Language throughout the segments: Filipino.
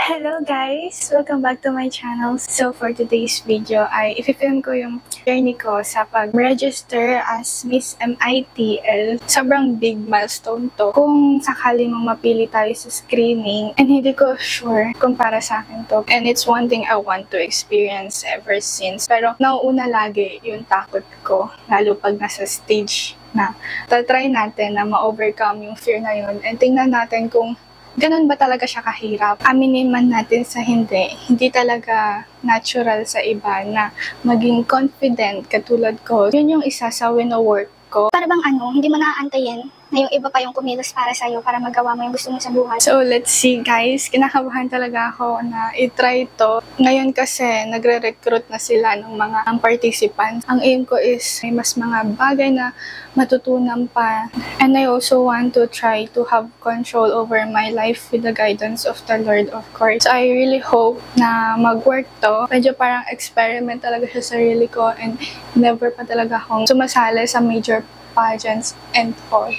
Hello guys! Welcome back to my channel. So for today's video ay i-film ko yung journey ko sa pag-register as Miss MITL. Sobrang big milestone to. Kung sakali mong mapili tayo sa screening, and hindi ko sure kung para sa akin to. And it's one thing I want to experience ever since. Pero nauuna lagi yung takot ko, lalo pag nasa stage na. Tatry natin na ma-overcome yung fear na yun and tingnan natin kung ganun ba talaga siya kahirap? Aminin man natin sa hindi talaga natural sa iba na maging confident katulad ko. Yun yung isa sa wino-work ko. Para bang hindi mo naaantayin na yung iba pa yung kumilos para sa'yo para magawa mo yung gusto mo sa buhay. So, let's see guys. Kinakabahan talaga ako na i-try to. Ngayon kasi, nagre-recruit na sila ng mga participants. Ang aim ko is may mas mga bagay na matutunan pa. And I also want to try to have control over my life with the guidance of the Lord, of course. So, I really hope na mag-work to. Medyo parang experiment talaga siya sa sarili ko and never pa talaga akong sumasali sa major pageants and all.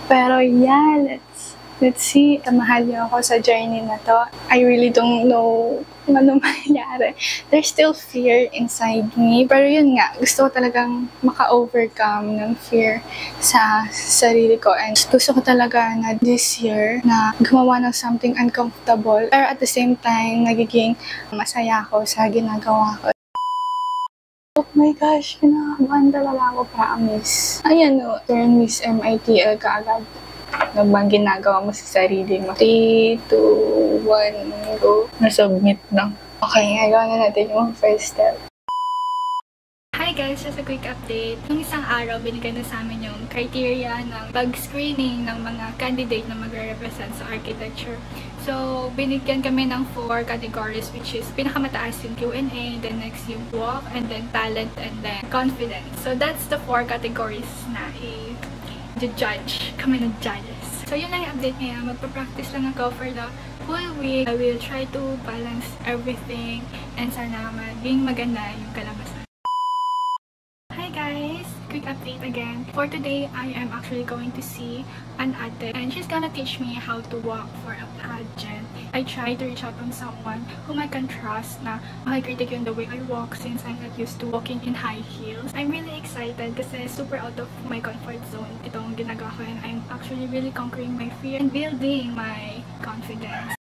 Pero yeah, let's see. Mahal niyo ako sa journey na to. I really don't know kung ano mangyari. There's still fear inside me. Pero yun nga, gusto ko talagang maka-overcome ng fear sa sarili ko. And gusto ko talaga na this year na gumawa ng something uncomfortable. Pero at the same time, nagiging masaya ako sa ginagawa ko. Oh my gosh, kinakabahan talaga ako, promise. Ayan o, turn Miss MITL ka agad. Ano bang ginagawa mo sa sarili mo? 3, 2, 1, go. Na-submit na. Okay, gagawa na natin yung first step. Hi guys! Just a quick update. Nung isang araw, binigay na sa amin yung criteria ng pag-screening ng mga candidate na magre-represent sa architecture. So, binigyan kami ng 4 categories, which is pinakamataas yung Q&A, then next yung walk, and then talent, and then confidence. So, that's the 4 categories na i-judge kami ng judges. So, yun lang yung update ngayon. Magpa-practice lang ako for the whole week. I will try to balance everything and sana maging maganda yung kalabasan. Hi guys! Quick update again. For today, I am actually going to see an ate and she's gonna teach me how to walk for a pageant. I try to reach out on someone whom I can trust na makikritik yun the way I walk since I'm not used to walking in high heels. I'm really excited kasi super out of my comfort zone itong ginagawa ko and I'm actually really conquering my fear and building my confidence.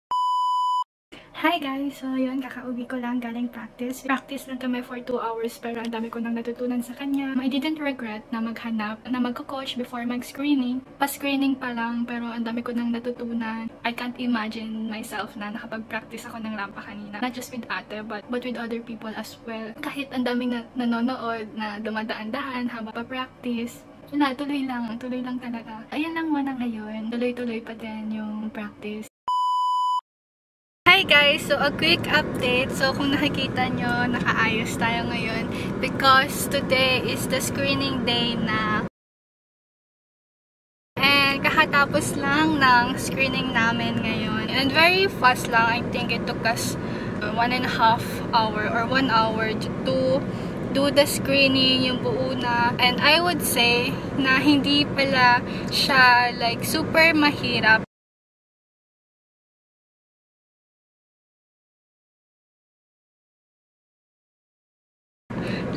Hi guys! So yun, kakauwi ko lang galing practice. Practice lang kami for 2 hours pero ang dami ko nang natutunan sa kanya. I didn't regret na maghanap, na magko-coach before mag-screening. Pa-screening pa lang pero ang dami ko nang natutunan. I can't imagine myself na nakapag-practice ako ng lampa kanina. Not just with ate but with other people as well. Kahit ang daming nanonood na dumadaan-daan habang pa-practice. Yun na, tuloy lang talaga. Ayan lang muna ngayon. Tuloy-tuloy pa din yung practice. Hi guys! So, a quick update. So, kung nakikita nyo, nakaayos tayo ngayon because today is the screening day na. And kakatapos lang ng screening namin ngayon. And very fast lang. I think it took us 1.5 hour or 1 hour to do the screening, yung buo na. And I would say na hindi pala siya like super mahirap.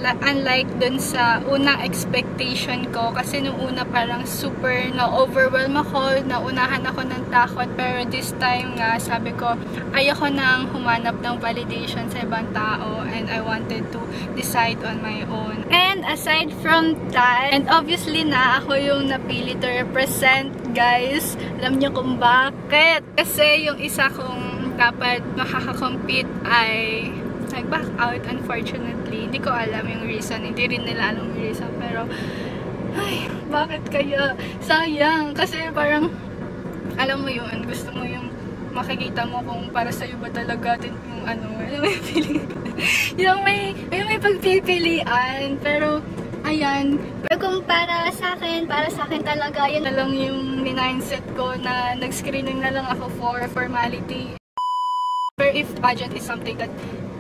Unlike dun sa unang expectation ko kasi nung una parang super na-overwhelm ako, naunahan ako ng takot pero this time nga sabi ko ayoko nang humanap ng validation sa ibang tao and I wanted to decide on my own. And aside from that, and obviously na ako yung napili to represent guys, alam nyo kung bakit? Kasi yung isa kong dapat makaka-compete ay nag-back out, unfortunately. Hindi ko alam yung reason. Hindi rin nila alam yung reason. Pero, ay, bakit kaya? Sayang. Kasi parang, alam mo yun, gusto mo yung makikita mo kung para sa'yo ba talaga din yung yung may pagpipilian. Pero, ayan. Pero kung para sa akin talaga, yun na lang yung mindset ko na nag-screening na lang ako for formality. Pero if pageant is something that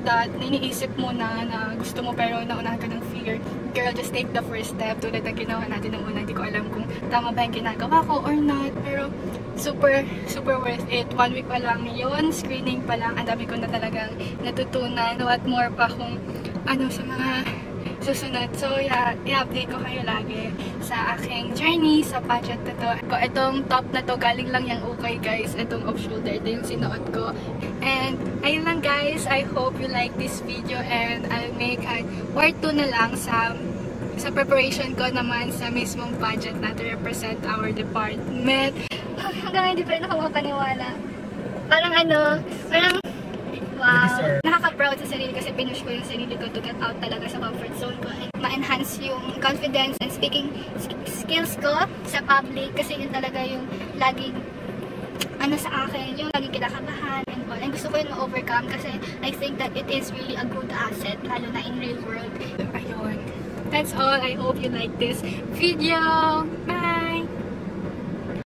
that na iniisip mo na gusto mo pero naunahan ka ng fear, girl, just take the first step. Tulad ng ginawa natin nung una, hindi ko alam kung tama ba yung ginagawa ko or not, pero super worth it. 1 week pa lang yun, screening pa lang, ang dami ko na talagang natutunan. What more pa kung ano sa mga susunod. So yeah, i-update ko kayo lagi sa aking journey sa pageant na to. Itong top na to, galing lang yung okay guys. Itong off shoulder, ito yung sinuot ko. And ayun lang guys, I hope you like this video and I'll make a part 2 na lang sa preparation ko naman sa mismong pageant na to represent our department. Hanggang hindi pa rin ako makapaniwala. Parang wow. Nakaka-proud sa sarili kasi pinush ko yung sarili ko to get out talaga sa comfort zone ko and ma-enhance yung confidence and speaking skills ko sa public kasi yun talaga yung laging sa akin, yung laging kinakabahan and all. And gusto ko yun ma-overcome kasi I think that it is really a good asset lalo na in real world. Ayun. That's all. I hope you like this video. Bye!